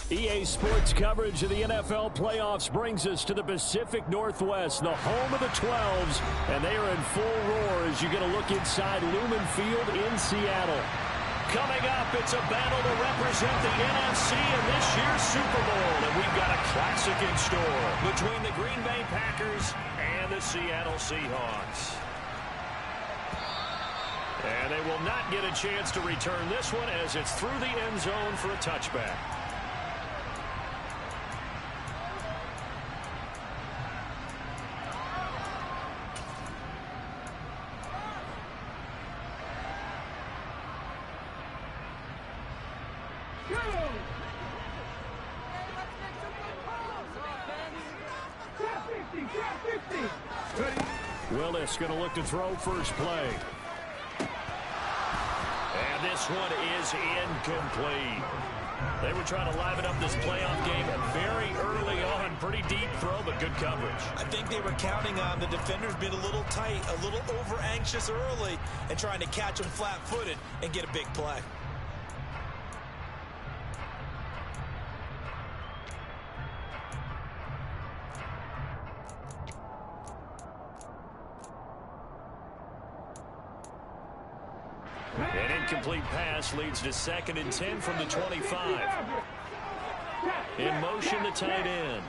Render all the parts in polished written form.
EA Sports coverage of the NFL playoffs brings us to the Pacific Northwest, the home of the 12s, and they are in full roar as you get a look inside Lumen Field in Seattle. Coming up, it's a battle to represent the NFC in this year's Super Bowl, and we've got a classic in store between the Green Bay Packers and the Seattle Seahawks. And they will not get a chance to return this one as it's through the end zone for a touchback. Willis going to look to throw first play. And this one is incomplete. They were trying to liven up this playoff game very early on. Pretty deep throw, but good coverage. I think they were counting on the defenders being a little tight, a little over-anxious early, and trying to catch them flat-footed and get a big play. An incomplete pass leads to 2nd and 10 from the 25. In motion, the tight end.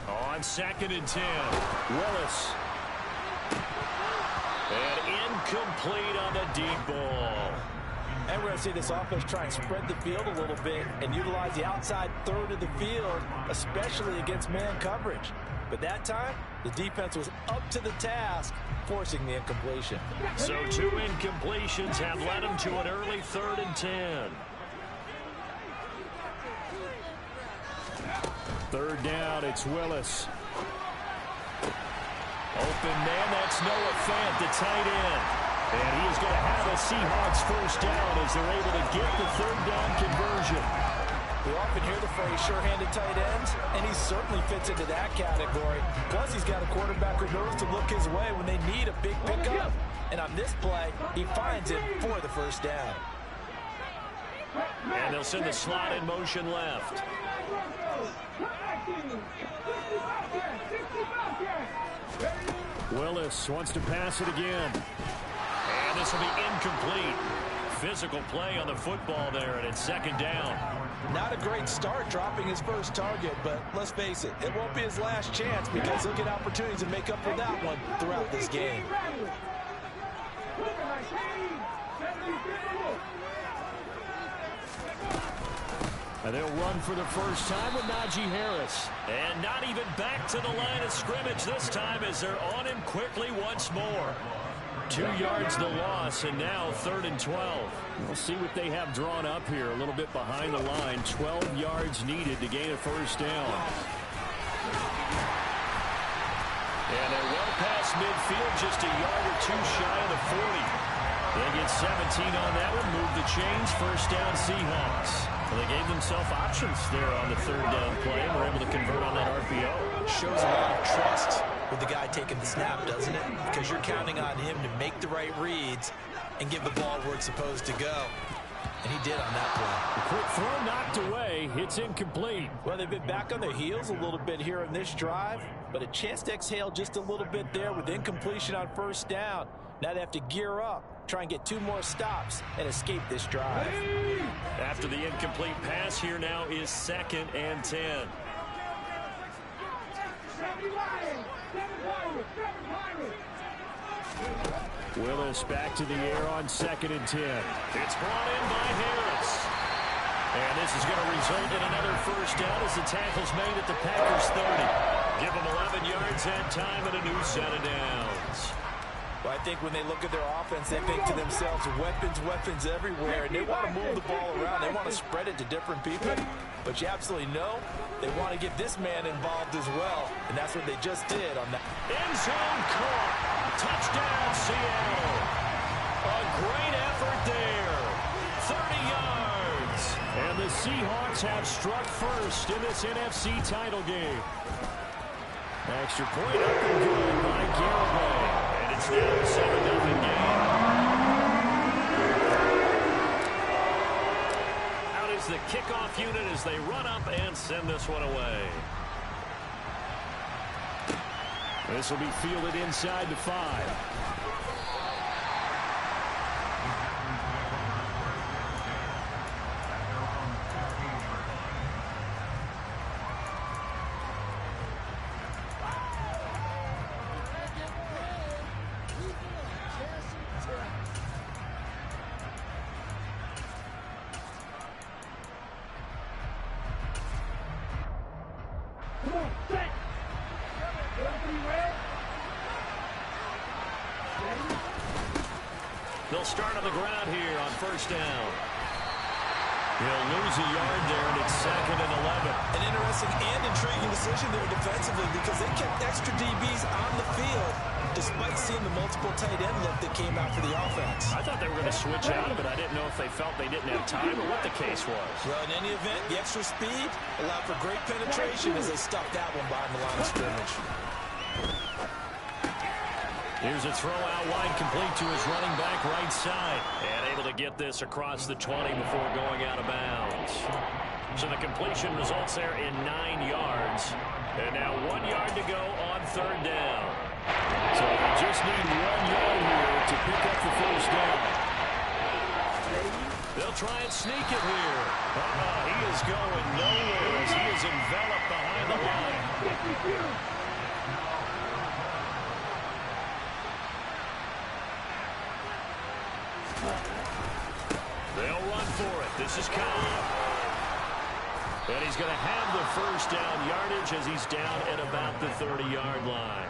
On 2nd and 10, Willis. And incomplete on the deep ball. And we're going to see this offense try and spread the field a little bit and utilize the outside third of the field, especially against man coverage. But that time, the defense was up to the task, forcing the incompletion. So 2 incompletions have led them to an early 3rd and 10. 3rd down, it's Willis. Open man, that's Noah Fant, the tight end. And he is going to have a Seahawks first down as they're able to get the 3rd down conversion. We often hear the phrase sure-handed tight ends, and he certainly fits into that category. Plus, he's got a quarterback who knows to look his way when they need a big pickup. And on this play, he finds it for the first down. And they'll send the slot in motion left. Willis wants to pass it again. And this will be incomplete. Physical play on the football there, and it's 2nd down. Not a great start dropping his first target, but let's face it, it won't be his last chance because he'll get opportunities to make up for that one throughout this game. And they'll run for the first time with Najee Harris. And not even back to the line of scrimmage this time as they're on him quickly once more. 2 yards the loss, and now 3rd and 12. We'll see what they have drawn up here. A little bit behind the line. 12 yards needed to gain a first down. And they're well past midfield, just a yard or 2 shy of the 40. They get 17 on that one, move the chains, first down Seahawks. Well, they gave themselves options there on the 3rd down play and were able to convert on that RPO. Shows a lot of trust with the guy taking the snap, doesn't it? Because you're counting on him to make the right reads and give the ball where it's supposed to go. And he did on that play. The quick throw knocked away. It's incomplete. Well, they've been back on their heels a little bit here in this drive, but a chance to exhale just a little bit there with incompletion on first down. Now they have to gear up, try and get 2 more stops, and escape this drive. After the incomplete pass, here now is 2nd and 10. Willis back to the air on 2nd and 10. It's brought in by Harris. And this is going to result in another first down as the tackle's made at the Packers 30. Give them 11 yards that time and a new set of downs. Well, I think when they look at their offense, they think to themselves, weapons everywhere, and they want to move the ball around. They want to spread it to different people. But you absolutely know they want to get this man involved as well, and that's what they just did on that. End zone caught. Touchdown, Seattle. A great effort there. 30 yards. And the Seahawks have struck first in this NFC title game. Extra point up and good by Garraway. And it's now a 7-0 game. kickoff unit as they run up and send this one away. This will be fielded inside the 5. They'll start on the ground here on first down. He'll lose a yard there, and it's 2nd and 11. An interesting and intriguing decision there defensively because they kept extra DBs on the field despite seeing the multiple tight end look that came out for the offense. I thought they were going to switch out of it. I didn't know if they felt they didn't have time or what the case was. Well, in any event, the extra speed allowed for great penetration as they stuck that one behind the line of scrimmage. Here's a throw out wide, complete to his running back right side. And able to get this across the 20 before going out of bounds. So the completion results there in 9 yards. And now 1 yard to go on third down. So they just need 1 yard here to pick up the first down. They'll try and sneak it here. He is going nowhere as he is enveloped behind the line. They'll run for it. This is Kyle. And he's going to have the first down yardage as he's down at about the 30-yard line.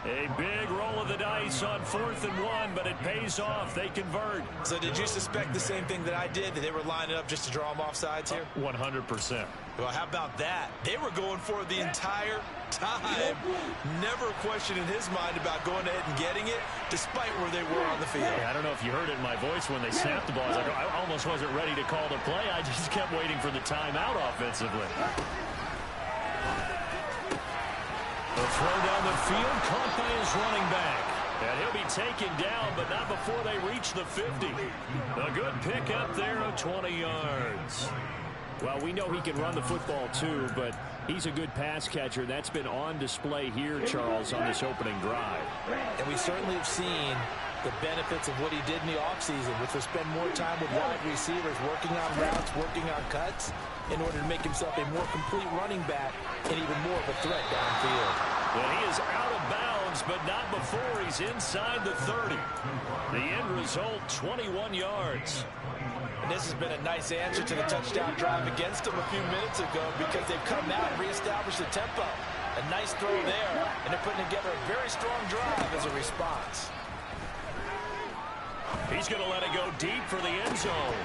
A big roll of the dice on 4th and 1, but it pays off. They convert. So did you suspect the same thing that I did, that they were lining up just to draw them off sides here? 100%. Well, how about that? They were going for it the entire time. Never a question in his mind about going ahead and getting it, despite where they were on the field. Yeah, I don't know if you heard it in my voice when they snapped the ball. I almost wasn't ready to call the play. I just kept waiting for the timeout offensively. The throw down the field, caught by his running back. And he'll be taken down, but not before they reach the 50. A good pick up there of 20 yards. Well, we know he can run the football too, but he's a good pass catcher. That's been on display here, Charles, on this opening drive. And we certainly have seen the benefits of what he did in the offseason, which was spend more time with wide receivers, working on routes, working on cuts, in order to make himself a more complete running back and even more of a threat downfield. Well, he is out of bounds, but not before he's inside the 30. The end result, 21 yards. And this has been a nice answer to the touchdown drive against them a few minutes ago because they've come out and reestablished the tempo. A nice throw there, and they're putting together a very strong drive as a response. He's going to let it go deep for the end zone.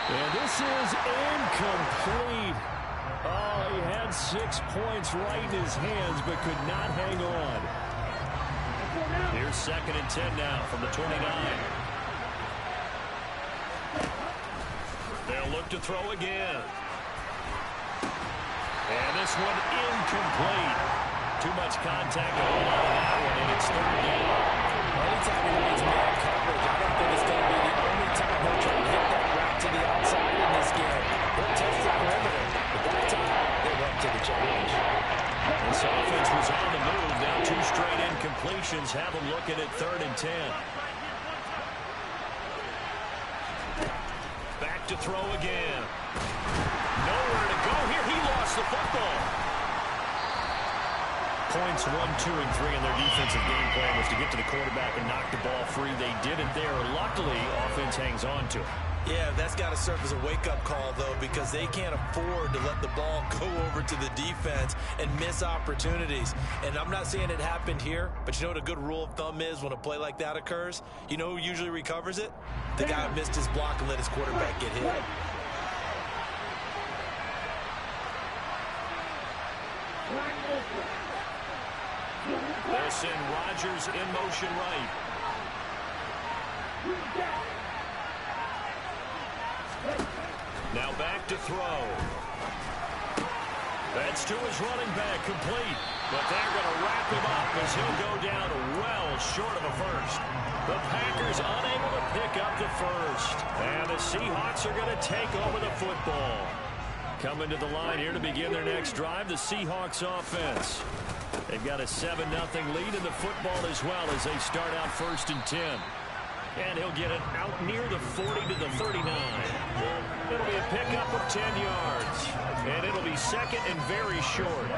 And this is incomplete. Oh, he had 6 points right in his hands, but could not hang on. Here's 2nd and 10 now from the 29. They'll look to throw again. And this one incomplete. Too much contact on that one, and it's 3rd down. Anytime he needs man coverage, I don't think it's going to be the only time he'll try to get that route to the outside in this game. They'll test the perimeter, but that time they're up to the challenge. This offense was on the move. Now 2 straight incompletions have them looking at 3rd and 10. Back to throw again. Nowhere to go here. He lost the football. Points 1, 2, and 3 in their defensive game plan was to get to the quarterback and knock the ball free. They did it there. Luckily, offense hangs on to it. Yeah, that's got to serve as a wake-up call, though, because they can't afford to let the ball go over to the defense and miss opportunities. And I'm not saying it happened here, but you know what a good rule of thumb is when a play like that occurs? You know who usually recovers it? The guy who missed his block and let his quarterback get hit. They'll send Rodgers in motion right. Now back to throw. That's to his running back, complete. But they're going to wrap him up as he'll go down well short of a first. The Packers unable to pick up the first. And the Seahawks are going to take over the football. Coming to the line here to begin their next drive, the Seahawks offense. They've got a 7-0 lead in the football as well as they start out 1st and 10. And he'll get it out near the 40 to the 39. It'll be a pickup of 10 yards. And it'll be 2nd and very short.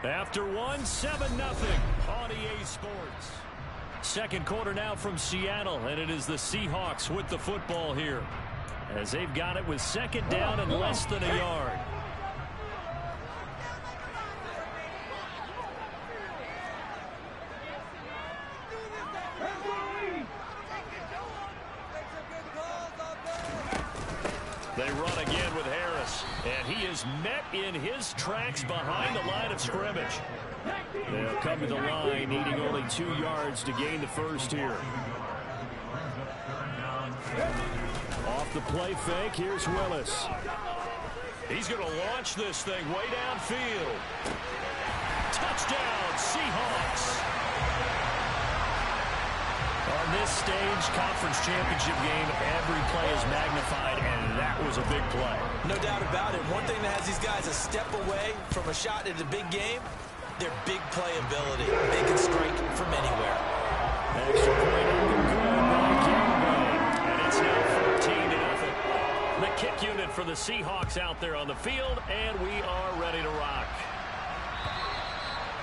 After 7-0 on EA Sports. Second quarter now from Seattle, and it is the Seahawks with the football here as they've got it with 2nd down and less than a yard. They run again with Harris, and he is met in his tracks behind the line of scrimmage. They'll come to the line, needing only 2 yards to gain the first here. Off the play fake, here's Willis. He's going to launch this thing way downfield. Touchdown, Seahawks. On this stage, conference championship game, every play is magnified, and that was a big play. No doubt about it. One thing that has these guys a step away from a shot in a big game, their big play ability. They can strike from anywhere. Extra point up and good by Campbell. And it's now 14-0. The kick unit for the Seahawks out there on the field, and we are ready to rock.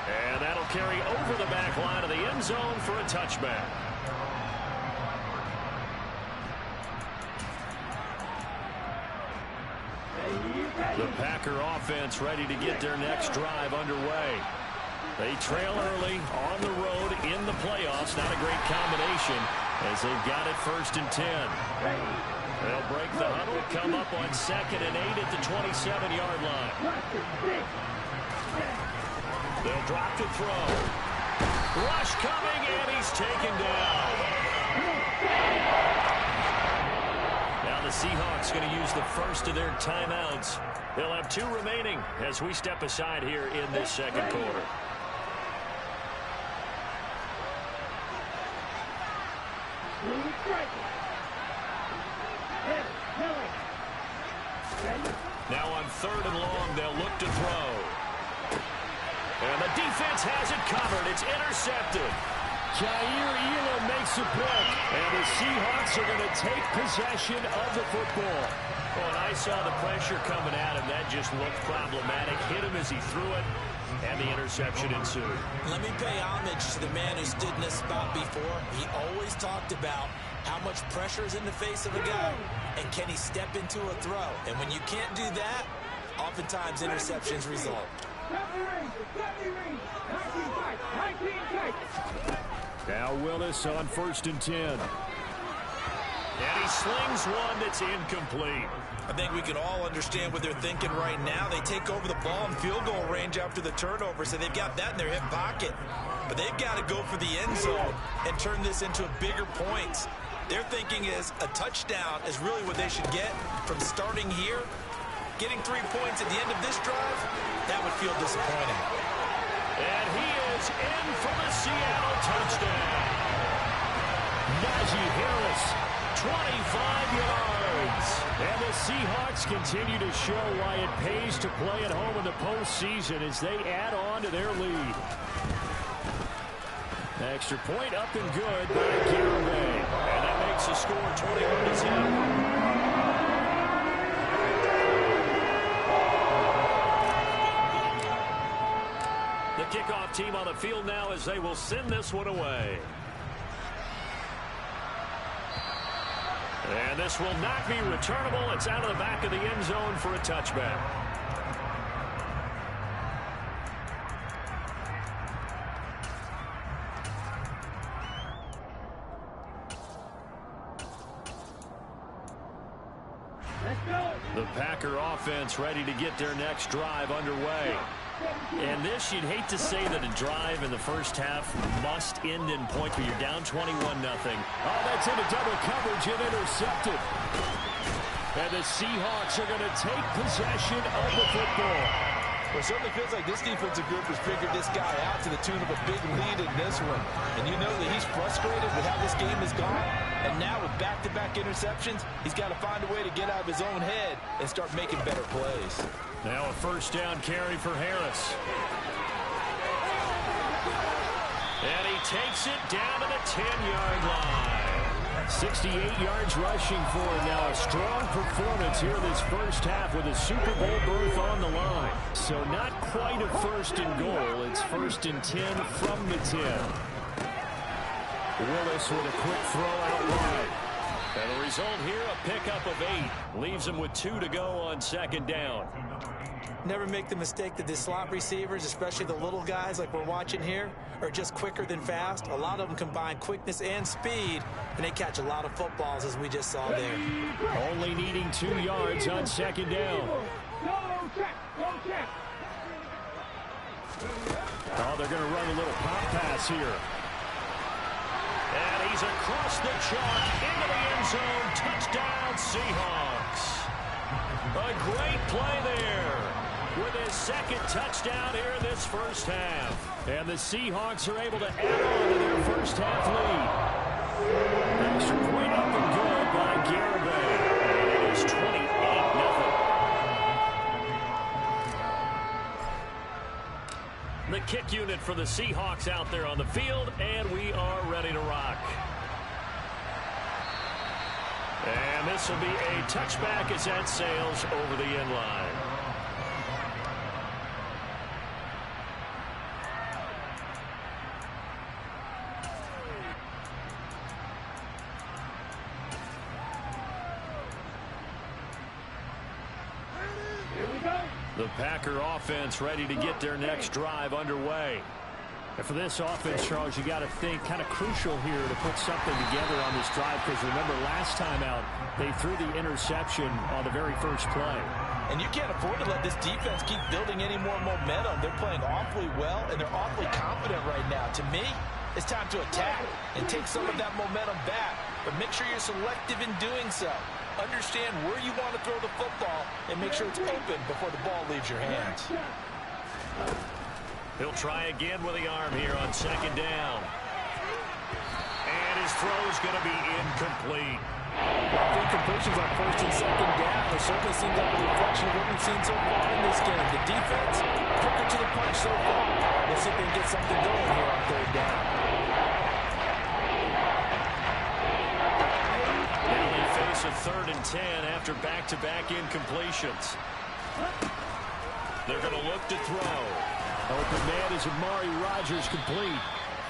And that'll carry over the back line of the end zone for a touchback. The Packer offense ready to get their next drive underway. They trail early on the road in the playoffs. Not a great combination as they've got it 1st and 10. They'll break the huddle, come up on 2nd and 8 at the 27-yard line. They'll drop to throw. Rush coming, and he's taken down. Now the Seahawks going to use the first of their timeouts. They'll have 2 remaining as we step aside here in this second quarter. Now on 3rd and long, they'll look to throw. And the defense has it covered. It's intercepted. Jair Elam makes a pick, and the Seahawks are going to take possession of the football. When I saw the pressure coming at him, that just looked problematic. Hit him as he threw it, and the interception ensued. Let me pay homage to the man who stood in this spot before. He always talked about how much pressure is in the face of a guy, and can he step into a throw. And when you can't do that, oftentimes interceptions result. Now Willis on 1st and 10. And he slings one that's incomplete. I think we can all understand what they're thinking right now. They take over the ball in field goal range after the turnover, so they've got that in their hip pocket. But they've got to go for the end zone and turn this into a bigger points. Their thinking is a touchdown is really what they should get from starting here. Getting 3 points at the end of this drive, that would feel disappointing. And he is in for the Seattle touchdown. Najee Harris, 25 yards. And the Seahawks continue to show why it pays to play at home in the postseason as they add on to their lead. Extra point up and good by Garibay. And that makes the score 21-0. Kickoff team on the field now as they will send this one away. And this will not be returnable. It's out of the back of the end zone for a touchback. The Packer offense ready to get their next drive underway. And this, you'd hate to say that a drive in the first half must end in point, but you're down 21-0. Oh, that's into double coverage and intercepted. And the Seahawks are going to take possession of the football. Well, it certainly feels like this defensive group has figured this guy out to the tune of a big lead in this one. And you know that he's frustrated with how this game has gone. And now with back-to-back interceptions, he's got to find a way to get out of his own head and start making better plays. Now a first down carry for Harris. And he takes it down to the 10-yard line. 68 yards rushing for him now. A strong performance here this first half with a Super Bowl berth on the line. So not quite a first and goal. It's first and 10 from the 10. Willis with a quick throw out wide. And the result here, a pickup of 8. Leaves him with 2 to go on second down. Never make the mistake that the slot receivers, especially the little guys like we're watching here, are just quicker than fast. A lot of them combine quickness and speed, and they catch a lot of footballs, as we just saw there. Only needing 2 yards on second down. Oh, they're going to run a little pop pass here. And he's across the chalk into the end zone. Touchdown, Seahawks. A great play there with his second touchdown here in this first half. And the Seahawks are able to add on to their first half lead. Extra point up and good by Garibay. And it is 28-0. The kick unit for the Seahawks out there on the field, and we are ready to rock. And this will be a touchback as that sails over the end line. The Packer offense ready to get their next drive underway. And for this offense, Charles, you got to think kind of crucial here to put something together on this drive, because remember last time out they threw the interception on the very first play. And you can't afford to let this defense keep building any more momentum. They're playing awfully well, and they're awfully confident right now. To me, it's time to attack and take some of that momentum back. But make sure you're selective in doing so. Understand where you want to throw the football and make sure it's open before the ball leaves your hands. He'll try again with the arm here on second down. And his throw's going to be incomplete. I think completions on first and second down. It certainly seems like a reflection of what we've seen so far in this game. The defense, quicker to the punch so far. Let's see if they can get something going here on third down. Now they face a 3rd and 10 after back-to-back incompletions. They're going to look to throw. Open man is Amari Rodgers complete.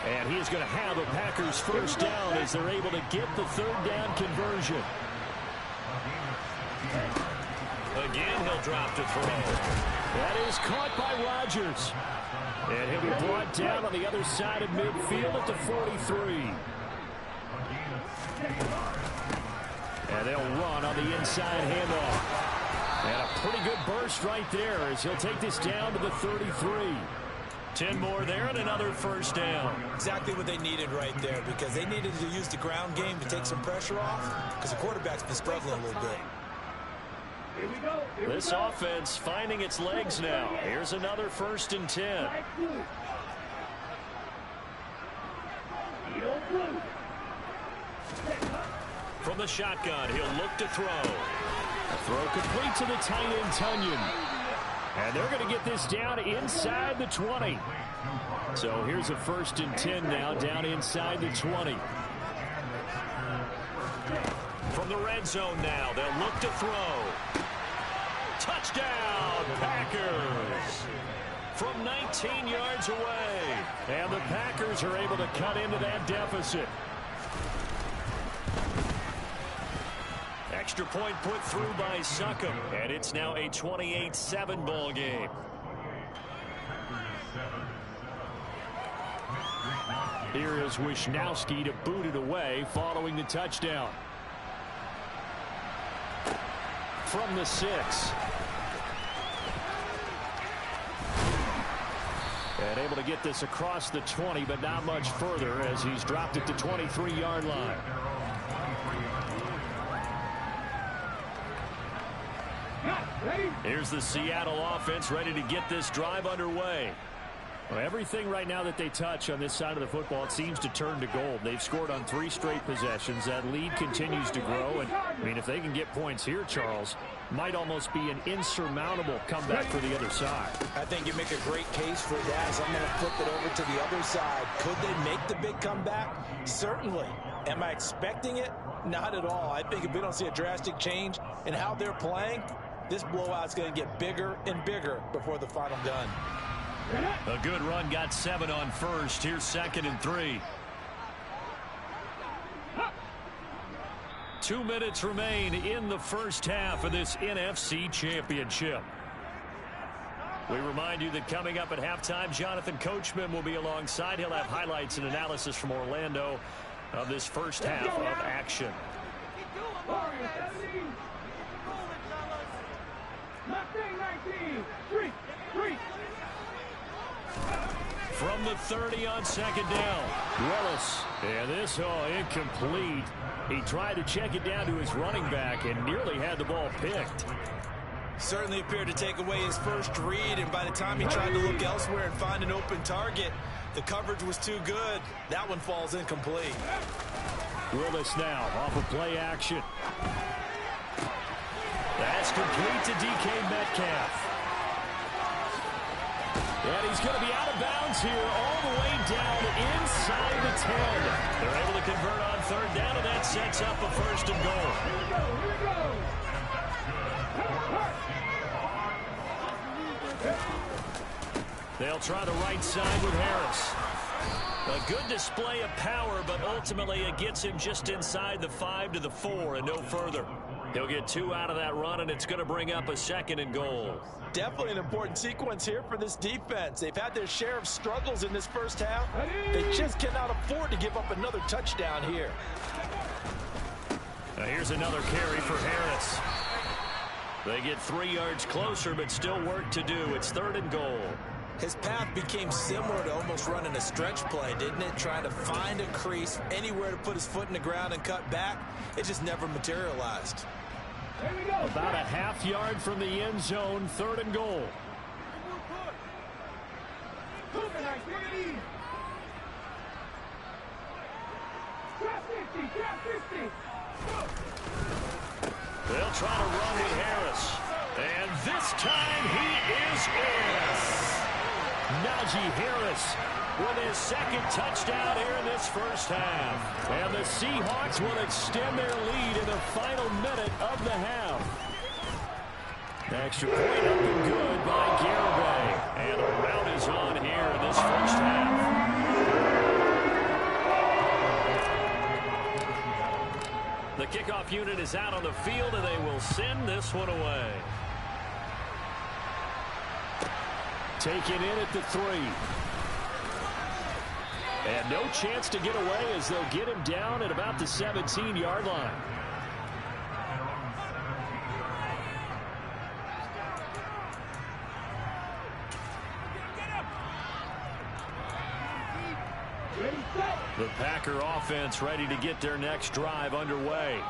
And he is going to have a Packers first down as they're able to get the 3rd down conversion. Again, he'll drop to throw. That is caught by Rodgers. And he'll be brought down on the other side of midfield at the 43. And they'll run on the inside handoff. And a pretty good burst right there as he'll take this down to the 33. 10 more there and another first down. Exactly what they needed right there, because they needed to use the ground game to take some pressure off, because the quarterback's been struggling a little bit. This offense finding its legs now. Here's another 1st and 10. From the shotgun, he'll look to throw. A throw complete to the tight end, Tunyon. And they're going to get this down inside the 20. So here's a 1st and 10 now, down inside the 20. From the red zone now, they'll look to throw. Touchdown, Packers! From 19 yards away. And the Packers are able to cut into that deficit. Extra point put through by Succop, and it's now a 28-7 ball game. Here is Wisnowski to boot it away following the touchdown. From the 6. And able to get this across the 20, but not much further as he's dropped it to 23-yard line. Here's the Seattle offense ready to get this drive underway. Well, everything right now that they touch on this side of the football, it seems to turn to gold. They've scored on 3 straight possessions. That lead continues to grow. And, I mean, if they can get points here, Charles, might almost be an insurmountable comeback for the other side. I think you make a great case for that. So I'm going to flip it over to the other side. Could they make the big comeback? Certainly. Am I expecting it? Not at all. I think if we don't see a drastic change in how they're playing, this blowout's going to get bigger and bigger before the final gun. A good run, got 7 on first. Here's 2nd and 3. 2 minutes remain in the first half of this NFC Championship. We remind you that coming up at halftime, Jonathan Coachman will be alongside. He'll have highlights and analysis from Orlando of this first half of action. From the 30 on 2nd down, Willis. And this, incomplete. He tried to check it down to his running back and nearly had the ball picked. Certainly appeared to take away his first read, and by the time he tried to look elsewhere and find an open target, the coverage was too good. That one falls incomplete. Willis now off of play action. That's complete to DK Metcalf. And he's going to be out of bounds here all the way down inside the 10. They're able to convert on 3rd down, and that sets up a 1st and goal. They'll try the right side with Harris. A good display of power, but ultimately it gets him just inside the 5 to the 4 and no further. He'll get 2 out of that run, and it's going to bring up a 2nd and goal. Definitely an important sequence here for this defense. They've had their share of struggles in this first half. They just cannot afford to give up another touchdown here. Now here's another carry for Harris. They get 3 yards closer, but still work to do. It's 3rd and goal. His path became similar to almost running a stretch play, didn't it? Trying to find a crease, anywhere to put his foot in the ground and cut back. It just never materialized. About a half yard from the end zone, 3rd and goal. They'll try to run with Harris. And this time he is in. Najee Harris with his 2nd touchdown here in this first half. And the Seahawks will extend their lead in the final minute of the half. Extra point up and good by Garibay. And a rout is on here in this first half. The kickoff unit is out on the field, and they will send this one away. Taken in at the 3. And no chance to get away as they'll get him down at about the 17-yard line. The Packer offense ready to get their next drive underway.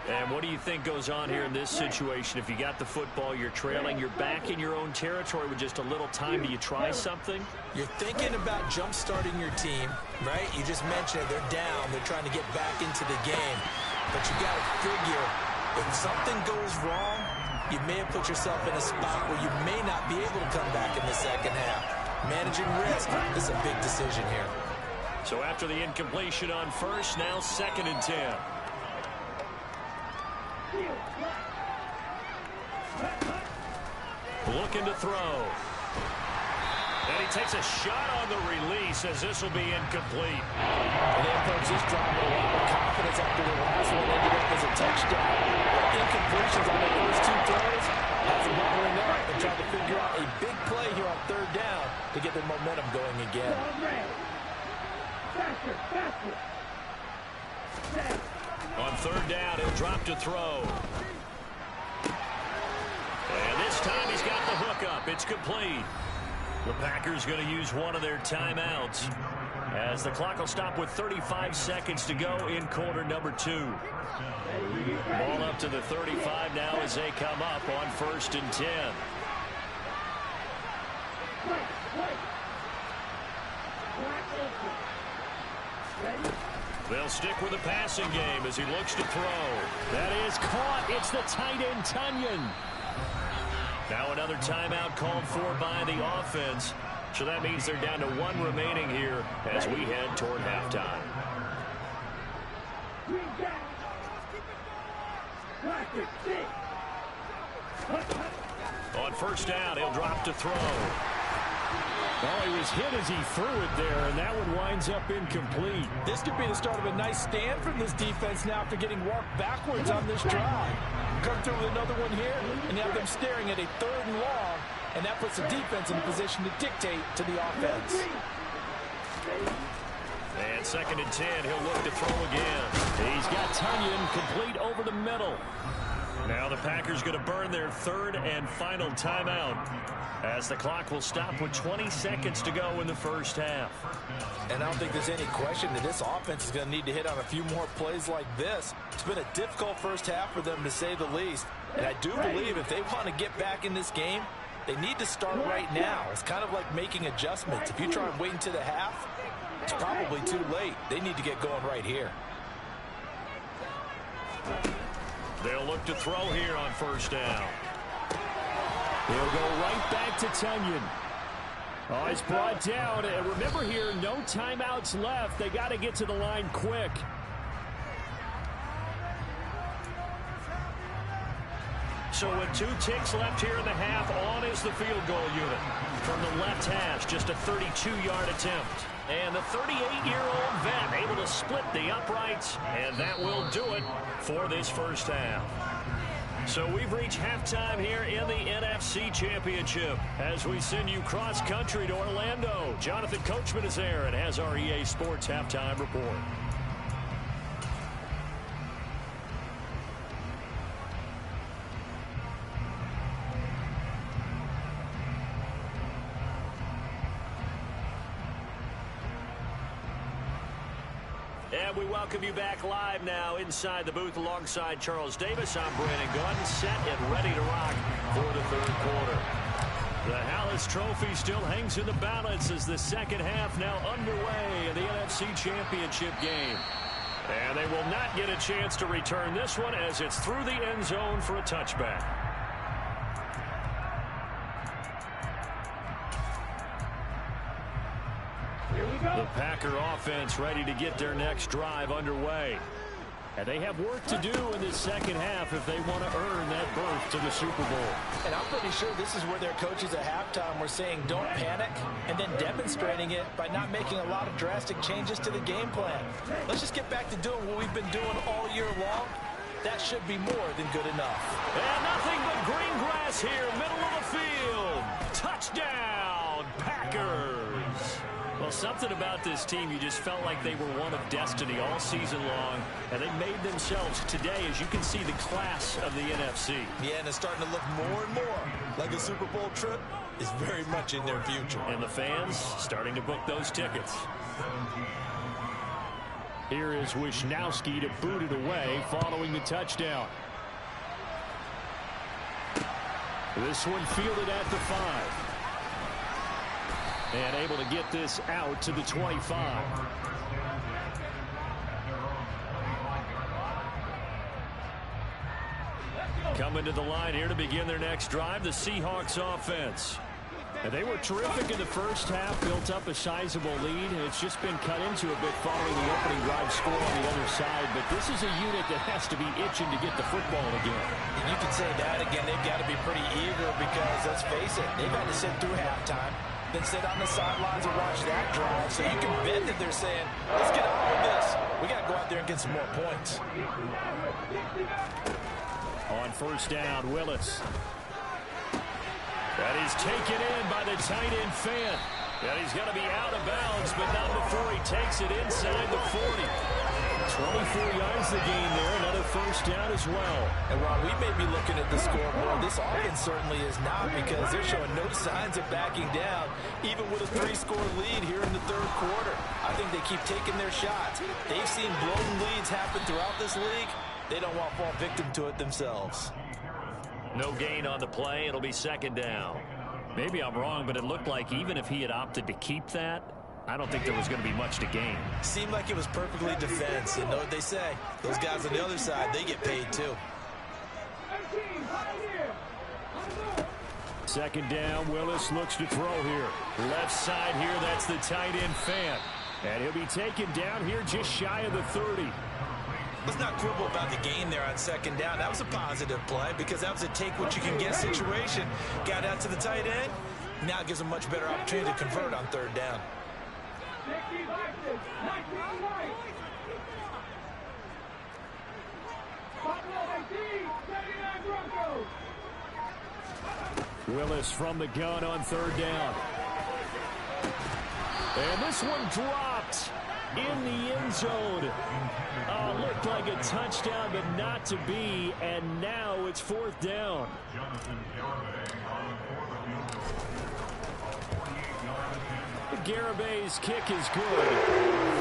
And what do you think goes on here in this situation? If you got the football, you're trailing, you're back in your own territory with just a little time. Do you try something? You're thinking about jump-starting your team, right? You just mentioned it. They're down. They're trying to get back into the game. But you got to figure, if something goes wrong, you may have put yourself in a spot where you may not be able to come back in the second half. Managing risk is a big decision here. So after the incompletion on first, now 2nd and 10. Looking to throw. And he takes a shot on the release as this will be incomplete. And they approach this drive with a lot of confidence after the last one ended up as a touchdown. Incompletions on the first 2 throws has them bubbling up and trying to figure out a big play here on 3rd down to get their momentum going again. On 3rd down, he'll drop to throw. And this time he's got the hook up. It's complete. The Packers going to use one of their timeouts. as the clock will stop with 35 seconds to go in quarter number 2. Ball up to the 35 now as they come up on 1st and 10. They'll stick with the passing game as he looks to throw. That is caught. It's the tight end, Tunyon. Now another timeout called for by the offense. So that means they're down to 1 remaining here as we head toward halftime. On 1st down, he'll drop to throw. Well, he was hit as he threw it there, and that one winds up incomplete. This could be the start of a nice stand from this defense now after getting walked backwards on this drive. Come through with another one here, and you have them staring at a 3rd and long, and that puts the defense in a position to dictate to the offense. And 2nd and 10, he'll look to throw again. He's got Tunyon complete over the middle. Now the Packers going to burn their 3rd and final timeout as the clock will stop with 20 seconds to go in the 1st half. And I don't think there's any question that this offense is going to need to hit on a few more plays like this. It's been a difficult 1st half for them, to say the least. And I do believe if they want to get back in this game, they need to start right now. It's kind of like making adjustments. If you try and wait until the half, it's probably too late. They need to get going right here. They'll look to throw here on 1st down. He'll go right back to Tunyon. Oh, he's brought down. And remember here, no timeouts left. They got to get to the line quick. So with 2 ticks left here in the half, on is the field goal unit. From the left hash, just a 32-yard attempt. And the 38-year-old vet able to split the uprights, and that will do it for this 1st half. So we've reached halftime here in the NFC Championship as we send you cross-country to Orlando. Jonathan Coachman is there and has our EA Sports Halftime Report. And we welcome you back live now inside the booth alongside Charles Davis. I'm Brandon Gunn, set and ready to rock for the 3rd quarter. The Hallis Trophy still hangs in the balance as the 2nd half now underway in the NFC Championship game. And they will not get a chance to return this one as it's through the end zone for a touchback. The Packer offense ready to get their next drive underway. And they have work to do in this 2nd half if they want to earn that berth to the Super Bowl. And I'm pretty sure this is where their coaches at halftime were saying don't panic, and then demonstrating it by not making a lot of drastic changes to the game plan. Let's just get back to doing what we've been doing all year long. That should be more than good enough. And nothing but green grass here, middle of the field. Touchdown, Packers. Well, something about this team, you just felt like they were one of destiny all season long, and they made themselves today, as you can see, the class of the NFC. Yeah, and it's starting to look more and more like a Super Bowl trip is very much in their future. And the fans starting to book those tickets. Here is Wisnowski to boot it away following the touchdown. This one fielded at the 5. And able to get this out to the 25. Coming to the line here to begin their next drive, the Seahawks offense. And they were terrific in the 1st half, built up a sizable lead, and it's just been cut into a bit following the opening drive score on the other side. But this is a unit that has to be itching to get the football again. And you could say that again. They've got to be pretty eager because, let's face it, they've had to sit through halftime, then sit on the sidelines and watch that drive. So you can bet that they're saying, let's get on with this. We got to go out there and get some more points. On 1st down, Willis. That is taken in by the tight end Fant. And he's going to be out of bounds, but not before he takes it inside the 40. 24 yards the gain there. Another first down as well. And while we may be looking at the scoreboard, this offense certainly is not, because they're showing no signs of backing down, even with a 3-score lead here in the third quarter. I think they keep taking their shots. They've seen blown leads happen throughout this league. They don't want to fall victim to it themselves. No gain on the play. It'll be second down. Maybe I'm wrong, but it looked like even if he had opted to keep that, I don't think there was going to be much to gain. Seemed like it was perfectly defense. You know what they say. Those guys on the other side, they get paid too. Second down, Willis looks to throw here. Left side here, that's the tight end Fant. And he'll be taken down here just shy of the 30. Let's not quibble about the gain there on second down. That was a positive play because that was a take-what-you-can-get situation. Got out to the tight end. Now it gives them much better opportunity to convert on third down. Willis from the gun on third down. And this one dropped in the end zone. Looked like a touchdown, but not to be. And now it's fourth down. Garabay's kick is good.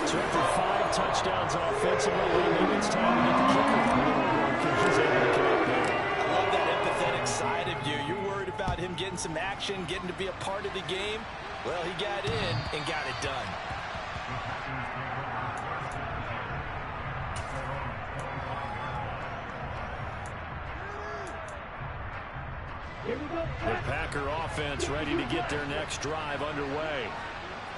So after 5 touchdowns offensively, maybe it's time to get the kicker a little work, and he's able to connect there. I love that empathetic side of you. You're worried about him getting some action, getting to be a part of the game. Well, he got in and got it done. The Packer offense ready to get their next drive underway.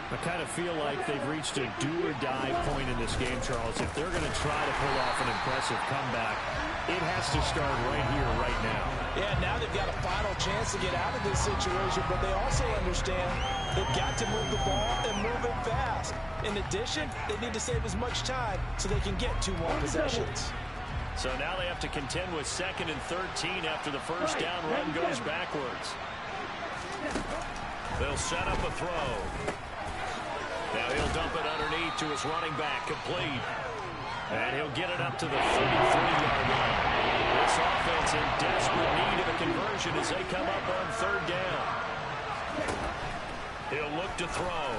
I kind of feel like they've reached a do-or-die point in this game, Charles. If they're going to try to pull off an impressive comeback, it has to start right here, right now. Yeah, now they've got a final chance to get out of this situation, but they also understand they've got to move the ball and move it fast. In addition, they need to save as much time so they can get 2 more possessions. So now they have to contend with 2nd and 13 after the first down run goes backwards. They'll set up a throw. Now he'll dump it underneath to his running back, complete. And he'll get it up to the 33-yard line. This offense in desperate need of a conversion as they come up on third down. He'll look to throw.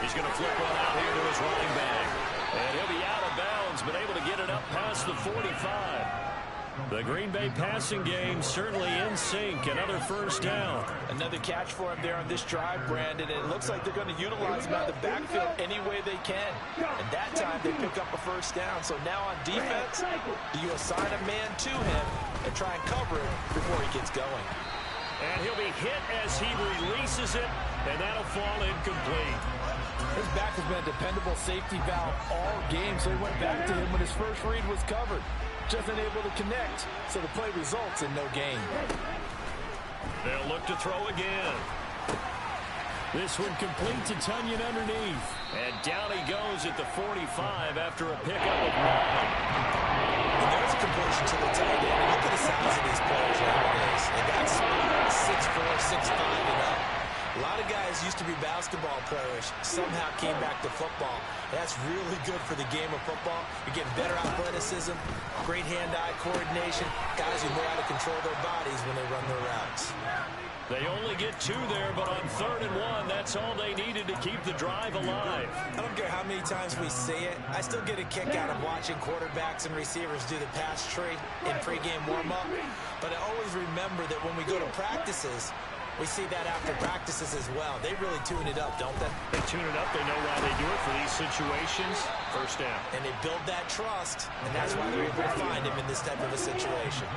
He's going to flip one out here to his running back. And he'll be out of bounds, but able to get it up past the 45. The Green Bay passing game certainly in sync. Another first down. Another catch for him there on this drive, Brandon. And it looks like they're going to utilize him out of the backfield any way they can. And that time they pick up a first down. So now on defense, do you assign a man to him and try and cover it before he gets going? And he'll be hit as he releases it, and that'll fall incomplete. His back has been a dependable safety valve all game, so he went back to him when his first read was covered. Just unable to connect, so the play results in no gain. They'll look to throw again. This one complete to Tunyon underneath. And down he goes at the 45 after a pickup of 9. And there's a completion to the tight end. And look at the size of these players nowadays. They got 6'4", 6'5", and up. A lot of guys used to be basketball players, somehow came back to football. That's really good for the game of football. You're getting better athleticism, great hand-eye coordination, guys who know how to control their bodies when they run their routes. They only get 2 there, but on 3rd and 1, that's all they needed to keep the drive alive. I don't care how many times we say it. I still get a kick out of watching quarterbacks and receivers do the pass tree in pregame warm-up. But I always remember that when we go to practices, we see that after practices as well. They really tune it up, don't they? They tune it up. They know why they do it for these situations. First down. And they build that trust, and that's why they're able to find him in this type of a situation.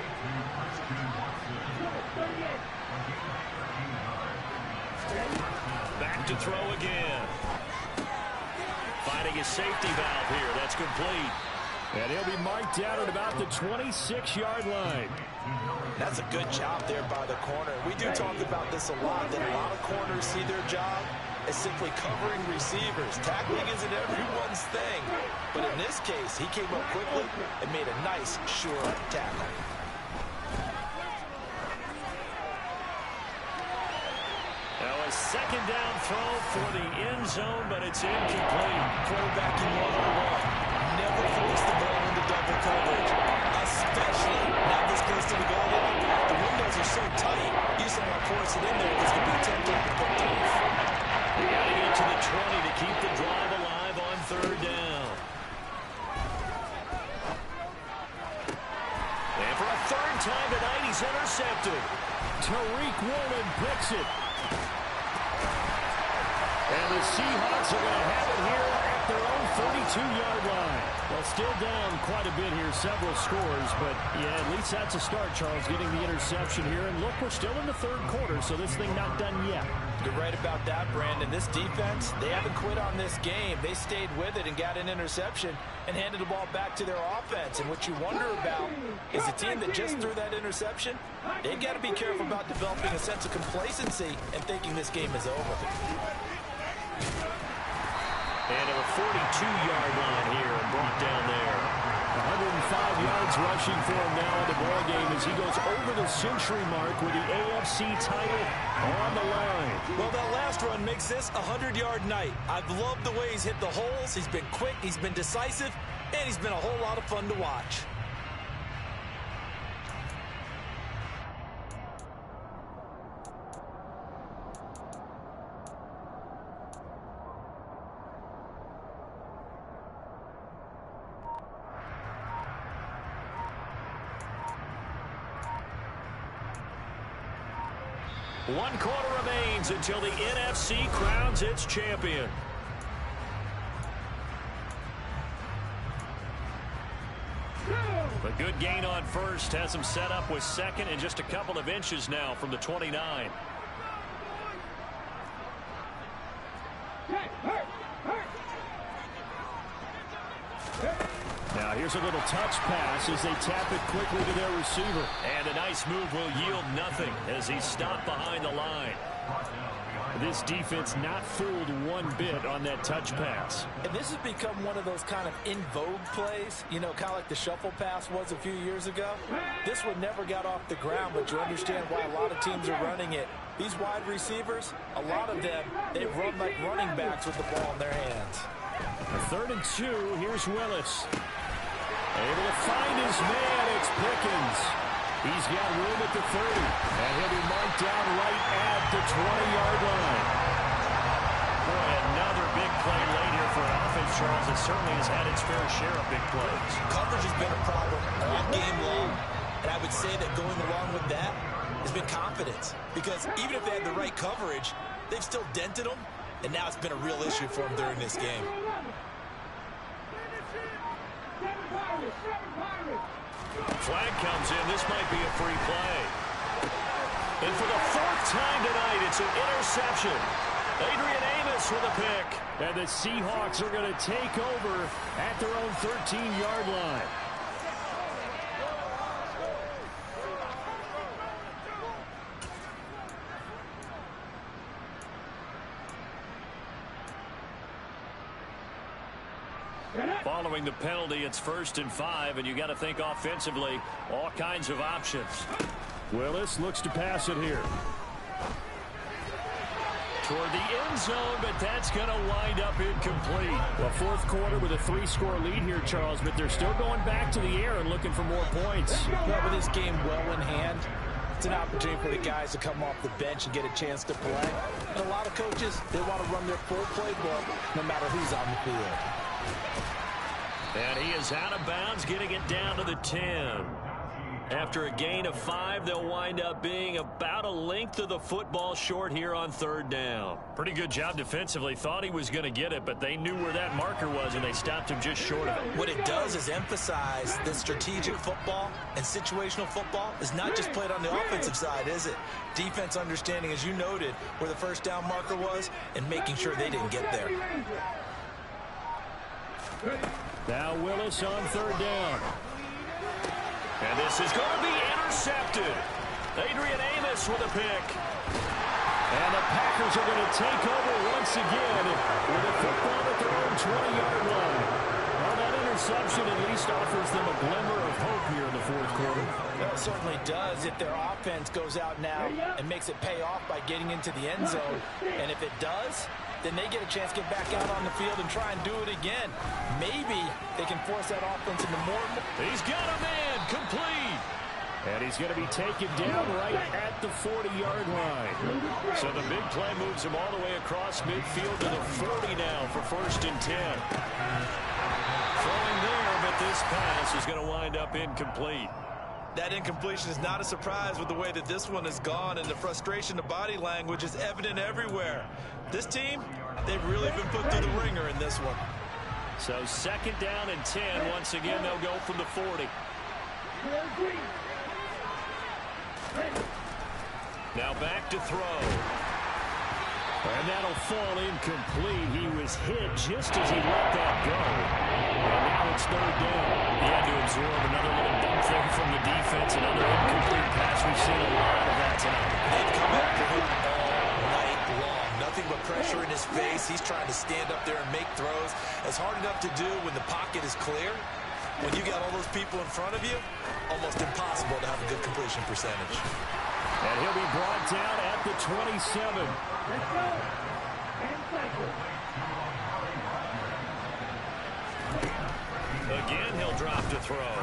Back to throw again. Finding his safety valve here. That's complete. And he'll be marked down at about the 26-yard line. That's a good job there by the corner. We do talk about this a lot, that a lot of corners see their job as simply covering receivers. Tackling isn't everyone's thing. But in this case, he came up quickly and made a nice, sure tackle. Now a second down throw for the end zone, but it's incomplete. Quarterbacking 101. takes the ball into double coverage, especially now this close to the goal line. The windows are so tight, you just don't want to force it in there because it could be tempting to pick off. They got to get to the 20 to keep the drive alive on third down. And for a third time tonight, he's intercepted. Tariq Woolen picks it. And the Seahawks are going to have it here at their own 32-yard line. Well, still down quite a bit here, several scores, but yeah, at least that's a start, Charles, getting the interception here. And look, we're still in the third quarter, so this thing not done yet. You're right about that, Brandon. This defense, they haven't quit on this game. They stayed with it and got an interception and handed the ball back to their offense. And what you wonder about is a team that just threw that interception, they've got to be careful about developing a sense of complacency and thinking this game is over. And a 42-yard line here and brought down there. 105 yards rushing for him now in the ball game as he goes over the century mark with the AFC title on the line. Well, that last run makes this a 100-yard night. I've loved the way he's hit the holes. He's been quick, he's been decisive, and he's been a whole lot of fun to watch. One quarter remains until the NFC crowns its champion. A good gain on first has him set up with second and just a couple of inches now from the 29. Now here's a little touch pass as they tap it quickly to their receiver. And a nice move will yield nothing as he's stopped behind the line. This defense not fooled one bit on that touch pass. And this has become one of those kind of in vogue plays, you know, kind of like the shuffle pass was a few years ago. This one never got off the ground, but you understand why a lot of teams are running it. These wide receivers, a lot of them, they run like running backs with the ball in their hands. A 3rd and 2, here's Willis. Able to find his man, it's Pickens. He's got room at the 30, and he'll be marked down right at the 20-yard line. Boy, another big play late here for an offense, Charles, that certainly has had its fair share of big plays. Coverage has been a problem all game long, and I would say that going along with that has been confidence, because even if they had the right coverage, they've still dented them, and now it's been a real issue for them during this game. Flag comes in. This might be a free play. And for the 4th time tonight, it's an interception. Adrian Amos with a pick. And the Seahawks are going to take over at their own 13-yard line. Following the penalty, it's 1st and 5, and you got to think offensively, all kinds of options. Willis looks to pass it here. Toward the end zone, but that's going to wind up incomplete. Well, 4th quarter with a 3-score lead here, Charles, but they're still going back to the air and looking for more points. Well, with this game well in hand, it's an opportunity for the guys to come off the bench and get a chance to play. And a lot of coaches, they want to run their full playbook no matter who's on the field. And he is out of bounds, getting it down to the 10. After a gain of 5, they'll wind up being about a length of the football short here on 3rd down. Pretty good job defensively. Thought he was going to get it, but they knew where that marker was, and they stopped him just short of it. What it does is emphasize that strategic football and situational football is not just played on the offensive side, is it? Defense understanding, as you noted, where the 1st down marker was and making sure they didn't get there. Now Willis on 3rd down. And this is going to be intercepted. Adrian Amos with a pick. And the Packers are going to take over once again with a football at their own 20-yard line. Well, that interception at least offers them a glimmer of hope here in the 4th quarter. Well, it certainly does if their offense goes out now and makes it pay off by getting into the end zone. And if it does, then they get a chance to get back out on the field and try and do it again. Maybe they can force that offense into more. He's got a man complete. And he's going to be taken down right at the 40-yard line. So the big play moves him all the way across midfield to the 40 now for 1st and 10. Throwing there, but this pass is going to wind up incomplete. That incompletion is not a surprise with the way that this one has gone, and the frustration, the body language is evident everywhere. This team, they've really been put through the ringer in this one. So 2nd down and 10. Once again, they'll go from the 40. Now back to throw. And that'll fall incomplete. He was hit just as he let that go. And now it's 3rd down. He had to absorb another little bump there from the defense. Another incomplete pass. We've seen a lot of that tonight. They've come after him all night long. Nothing but pressure in his face. He's trying to stand up there and make throws. It's hard enough to do when the pocket is clear. When you got all those people in front of you, almost impossible to have a good completion percentage. And he'll be brought down at the 27. Again, he'll drop to throw.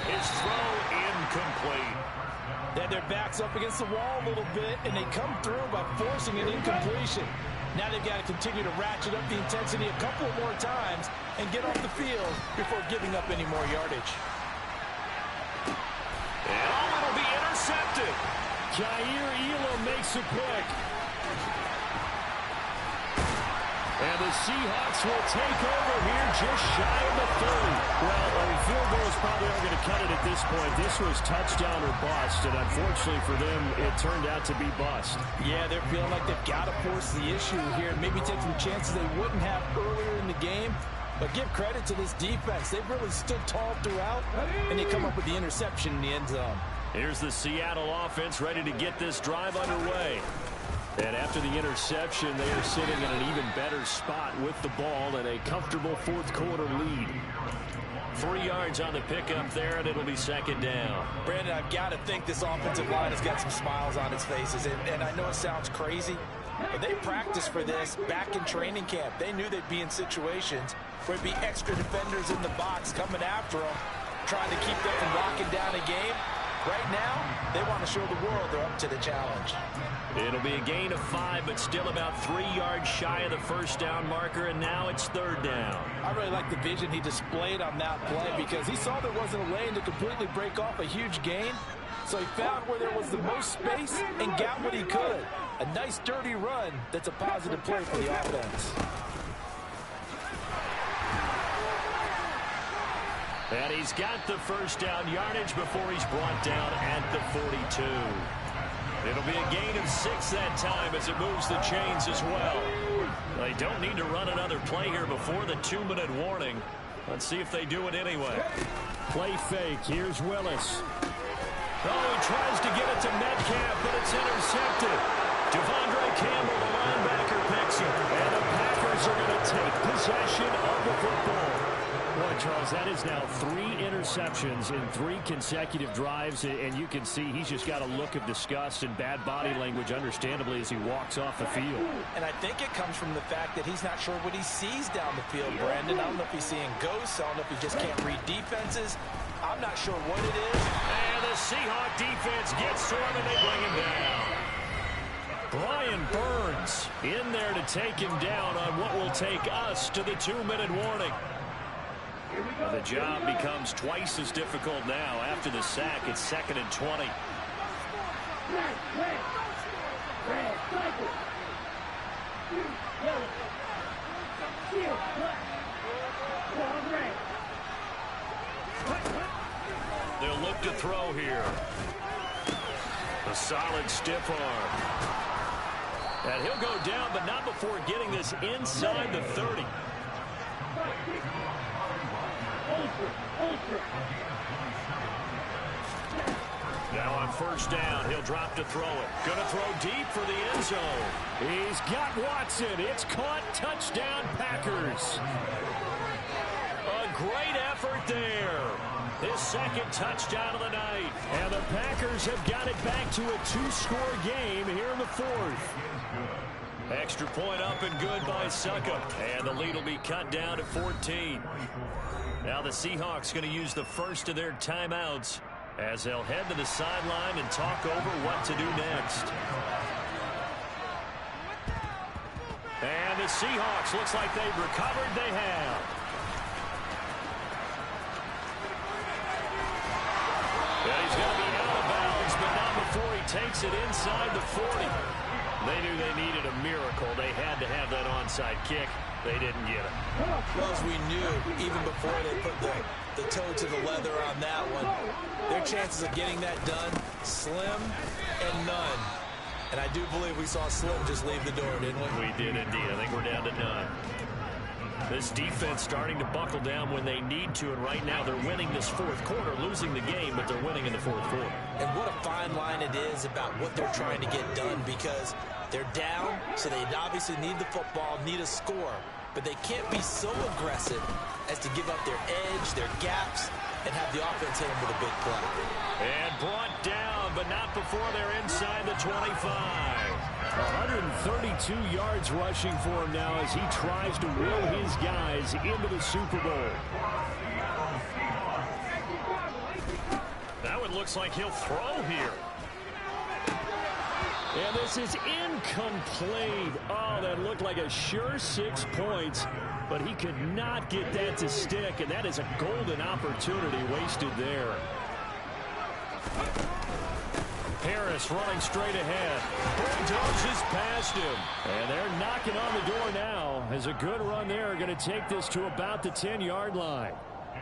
His throw incomplete. Then their backs up against the wall a little bit, and they come through by forcing an incompletion. Now they've got to continue to ratchet up the intensity a couple more times and get off the field before giving up any more yardage. And it'll be intercepted. Jair Elam makes a pick. And the Seahawks will take over here just shy of the 30. Well, field goals probably aren't going to cut it at this point. This was touchdown or bust, and unfortunately for them, it turned out to be bust. Yeah, they're feeling like they've got to force the issue here and maybe take some chances they wouldn't have earlier in the game. But give credit to this defense. They've really stood tall throughout, and they come up with the interception in the end zone. Here's the Seattle offense ready to get this drive underway. And after the interception, they are sitting in an even better spot with the ball and a comfortable 4th quarter lead. 3 yards on the pickup there, and it'll be 2nd down. Brandon, I've got to think this offensive line has got some smiles on its faces. And I know it sounds crazy, but they practiced for this back in training camp. They knew they'd be in situations where it'd be extra defenders in the box coming after them, trying to keep them from locking down a game. Right now, they want to show the world they're up to the challenge. It'll be a gain of 5, but still about 3 yards shy of the 1st down marker, and now it's 3rd down. I really like the vision he displayed on that play because he saw there wasn't a lane to completely break off a huge gain. So he found where there was the most space and got what he could. A nice, dirty run that's a positive play for the offense. And he's got the 1st down yardage before he's brought down at the 42. It'll be a gain of 6 that time as it moves the chains as well. They don't need to run another play here before the 2-minute warning. Let's see if they do it anyway. Play fake. Here's Willis. Oh, he tries to get it to Metcalf, but it's intercepted. Devondre Campbell, the linebacker, picks it. And the Packers are going to take possession of the football. Boy, Charles, that is now 3 interceptions in 3 consecutive drives, and you can see he's just got a look of disgust and bad body language, understandably, as he walks off the field. And I think it comes from the fact that he's not sure what he sees down the field, Brandon. I don't know if he's seeing ghosts. I don't know if he just can't read defenses. I'm not sure what it is. And the Seahawk defense gets to him, and they bring him down. Brian Burns in there to take him down on what will take us to the 2-minute warning. The job becomes twice as difficult now. After the sack, it's 2nd and 20. They'll look to throw here. A solid stiff arm. And he'll go down, but not before getting this inside the 30. Now on 1st down, he'll drop to throw it. Gonna throw deep for the end zone. He's got Watson. It's caught. Touchdown, Packers. A great effort there. His 2nd touchdown of the night. And the Packers have got it back to a 2-score game here in the 4th. Extra point up and good by Suckup. And the lead will be cut down to 14. Now the Seahawks going to use the first of their timeouts as they'll head to the sideline and talk over what to do next. And the Seahawks, looks like they've recovered. They have. And he's going to be out of bounds, but not before he takes it inside the 40. They knew they needed a miracle. They had to have that onside kick. They didn't get it. Well, as we knew, even before they put the toe to the leather on that one, their chances of getting that done, slim and none. And I do believe we saw Slim just leave the door, didn't we? We did indeed. I think we're down to none. This defense starting to buckle down when they need to, and right now they're winning this fourth quarter, losing the game, but they're winning in the fourth quarter. And what a fine line it is about what they're trying to get done, because they're down, so they obviously need the football, need a score, but they can't be so aggressive as to give up their edge, their gaps, and have the offense hit them with a big play. And brought down, but not before they're inside the 25. 132 yards rushing for him now as he tries to will his guys into the Super Bowl. That one looks like he'll throw here. And this is incomplete. Oh, that looked like a sure 6 points, but he could not get that to stick, and that is a golden opportunity wasted there. Harris running straight ahead. Bulldozes past him. And they're knocking on the door now as a good run there. Going to take this to about the 10-yard line.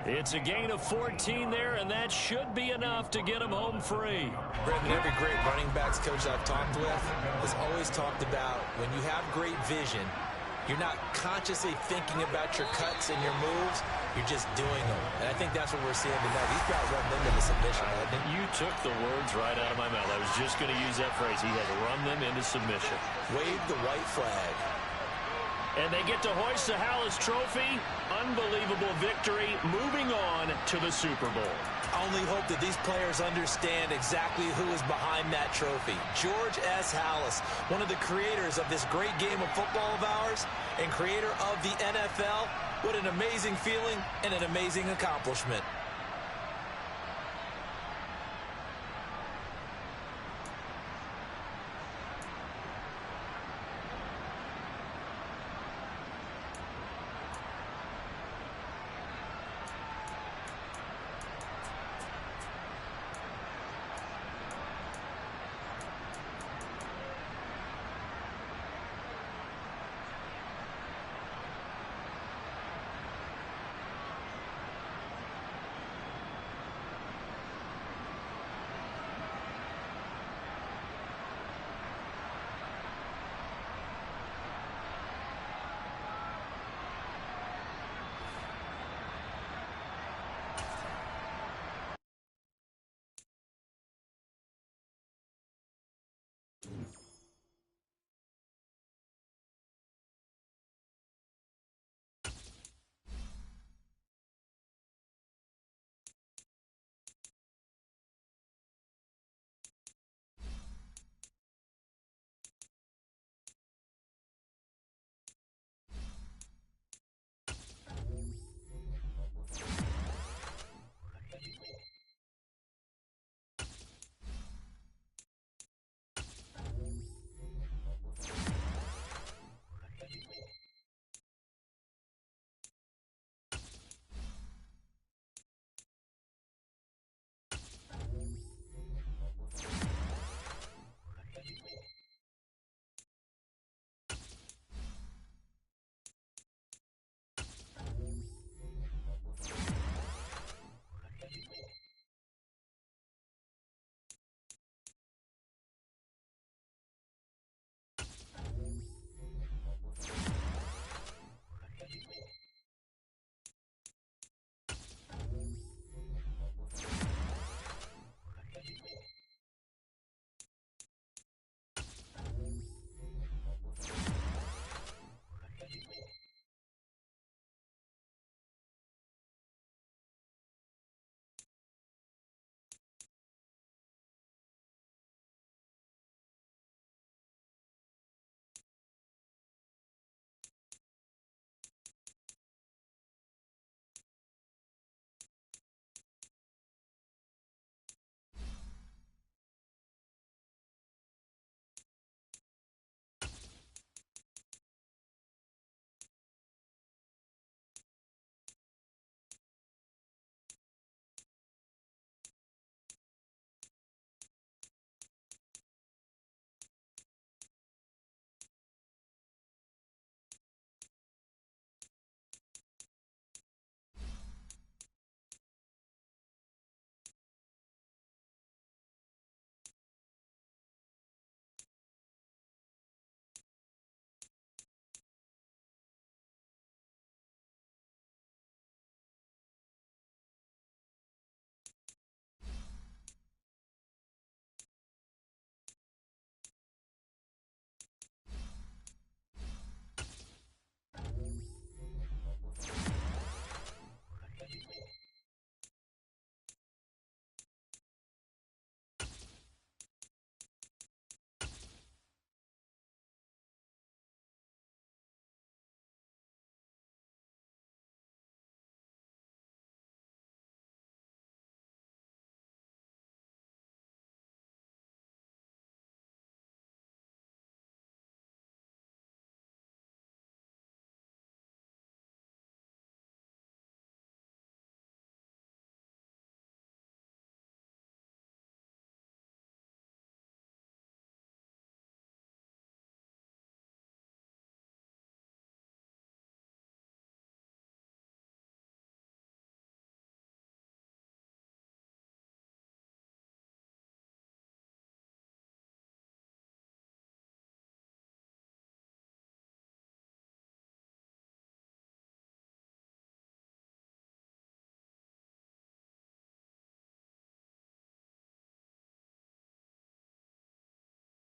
It's a gain of 14 there, and that should be enough to get him home free. Brendan, every great running backs coach I've talked with has always talked about when you have great vision, you're not consciously thinking about your cuts and your moves. You're just doing them. And I think that's what we're seeing tonight. He's got run them into submission, hasn't he? You took the words right out of my mouth. I was just going to use that phrase. He has run them into submission. Wave the white flag. And they get to hoist the Hallis Trophy. Unbelievable victory. Moving on to the Super Bowl. I only hope that these players understand exactly who is behind that trophy. George S. Hallis, one of the creators of this great game of football of ours and creator of the NFL. What an amazing feeling and an amazing accomplishment.